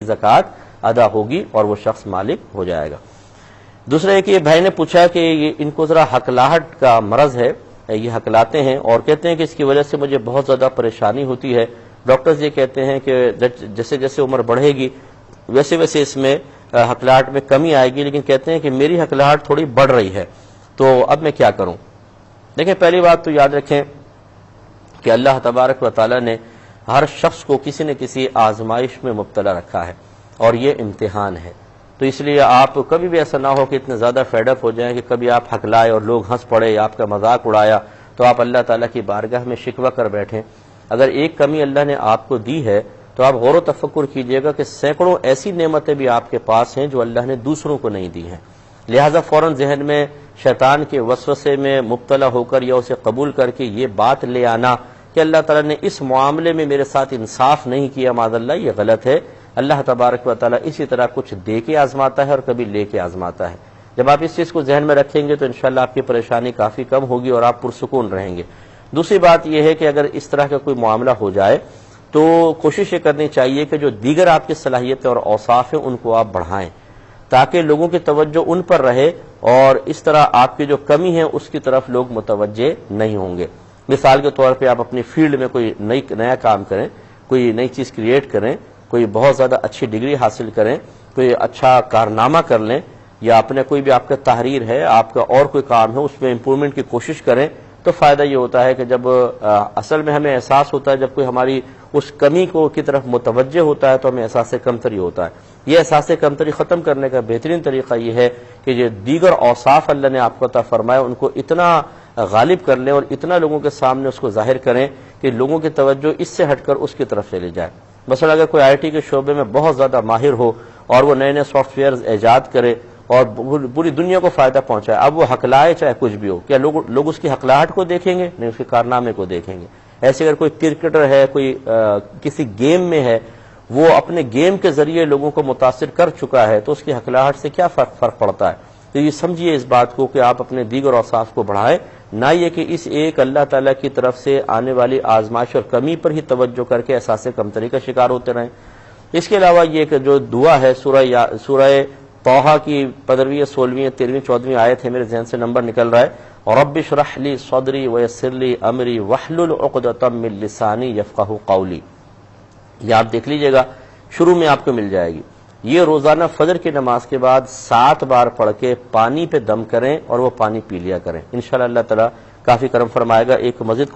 زکوٰۃ ادا ہوگی اور وہ شخص مالک ہو جائے گا۔ دوسرا ایک یہ بھائی نے پوچھا کہ ان کو ذرا ہکلاہٹ کا مرض ہے، یہ ہکلاتے ہیں اور کہتے ہیں کہ اس کی وجہ سے مجھے بہت زیادہ پریشانی ہوتی ہے۔ ڈاکٹرز یہ کہتے ہیں کہ جیسے جیسے عمر بڑھے گی ویسے ویسے اس میں ہکلاہٹ میں کمی آئے گی، لیکن کہتے ہیں کہ میری ہکلاہٹ تھوڑی بڑھ رہی ہے، تو اب میں کیا کروں؟ دیکھیں، پہلی بات تو یاد رکھیں کہ اللہ تبارک و تعالی نے ہر شخص کو کسی نہ کسی آزمائش میں مبتلا رکھا ہے اور یہ امتحان ہے، تو اس لیے آپ کبھی بھی ایسا نہ ہو کہ اتنے زیادہ فیڈ اپ ہو جائیں کہ کبھی آپ ہکلائے اور لوگ ہنس پڑے یا آپ کا مذاق اڑایا تو آپ اللہ تعالیٰ کی بارگاہ میں شکوہ کر بیٹھیں۔ اگر ایک کمی اللہ نے آپ کو دی ہے تو آپ غور و تفکر کیجئے گا کہ سینکڑوں ایسی نعمتیں بھی آپ کے پاس ہیں جو اللہ نے دوسروں کو نہیں دی ہیں، لہذا فوراً ذہن میں شیطان کے وسوسے میں مبتلا ہو کر یا اسے قبول کر کے یہ بات لے آنا کہ اللہ تعالیٰ نے اس معاملے میں میرے ساتھ انصاف نہیں کیا، معاذ اللہ، یہ غلط ہے۔ اللہ تبارک و تعالیٰ اسی طرح کچھ دے کے آزماتا ہے اور کبھی لے کے آزماتا ہے۔ جب آپ اس چیز کو ذہن میں رکھیں گے تو انشاءاللہ آپ کی پریشانی کافی کم ہوگی اور آپ پرسکون رہیں گے۔ دوسری بات یہ ہے کہ اگر اس طرح کا کوئی معاملہ ہو جائے تو کوشش یہ کرنی چاہیے کہ جو دیگر آپ کی صلاحیتیں اور اوصاف ہیں ان کو آپ بڑھائیں تاکہ لوگوں کی توجہ ان پر رہے اور اس طرح آپ کی جو کمی ہے اس کی طرف لوگ متوجہ نہیں ہوں گے۔ مثال کے طور پہ آپ اپنی فیلڈ میں کوئی نیا کام کریں، کوئی نئی چیز کریٹ کریں، کوئی بہت زیادہ اچھی ڈگری حاصل کریں، کوئی اچھا کارنامہ کر لیں، یا اپنے کوئی بھی آپ کا تحریر ہے، آپ کا اور کوئی کام ہے، اس میں امپرومنٹ کی کوشش کریں، تو فائدہ یہ ہوتا ہے کہ جب اصل میں ہمیں احساس ہوتا ہے، جب کوئی ہماری اس کمی کو کی طرف متوجہ ہوتا ہے تو ہمیں احساس کمتری ہوتا ہے۔ یہ احساس کمتری ختم کرنے کا بہترین طریقہ یہ ہے کہ یہ دیگر اوصاف اللہ نے آپ کو عطا فرمایا ان کو اتنا غالب کر لیں اور اتنا لوگوں کے سامنے اس کو ظاہر کریں کہ لوگوں کی توجہ اس سے ہٹ کر اس کی طرف چلی جائے۔ مثلا اگر کوئی آئی ٹی کے شعبے میں بہت زیادہ ماہر ہو اور وہ نئے نئے سافٹ ویئر ایجاد کرے اور پوری دنیا کو فائدہ پہنچائے، اب وہ ہکلائے چاہے کچھ بھی ہو، کیا لوگ اس کی ہکلاہٹ کو دیکھیں گے؟ نہیں، اس کے کارنامے کو دیکھیں گے۔ ایسے اگر کوئی کرکٹر ہے، کوئی کسی گیم میں ہے، وہ اپنے گیم کے ذریعے لوگوں کو متاثر کر چکا ہے تو اس کی ہکلاہٹ سے کیا فرق پڑتا ہے؟ تو یہ سمجھیے اس بات کو کہ آپ اپنے دیگر اوصاف کو بڑھائیں، نہ یہ کہ اس ایک اللہ تعالیٰ کی طرف سے آنے والی آزمائش اور کمی پر ہی توجہ کر کے احساس کمتری کا شکار ہوتے رہیں۔ اس کے علاوہ یہ کہ جو دعا ہے سورہ طٰہٰ کی 15ویں، 16ویں، 13ویں، 14ویں آیت ہے، میرے ذہن سے نمبر نکل رہا ہے، رب اشرح لی صدری ویسر لی امری واحلل عقدۃ من لسانی یفقہوا قولی۔ یہ آپ دیکھ لیجئے گا، شروع میں آپ کو مل جائے گی۔ یہ روزانہ فجر کی نماز کے بعد 7 بار پڑھ کے پانی پہ دم کریں اور وہ پانی پی لیا کریں، انشاءاللہ اللہ تعالیٰ کافی کرم فرمائے گا۔ ایک مزید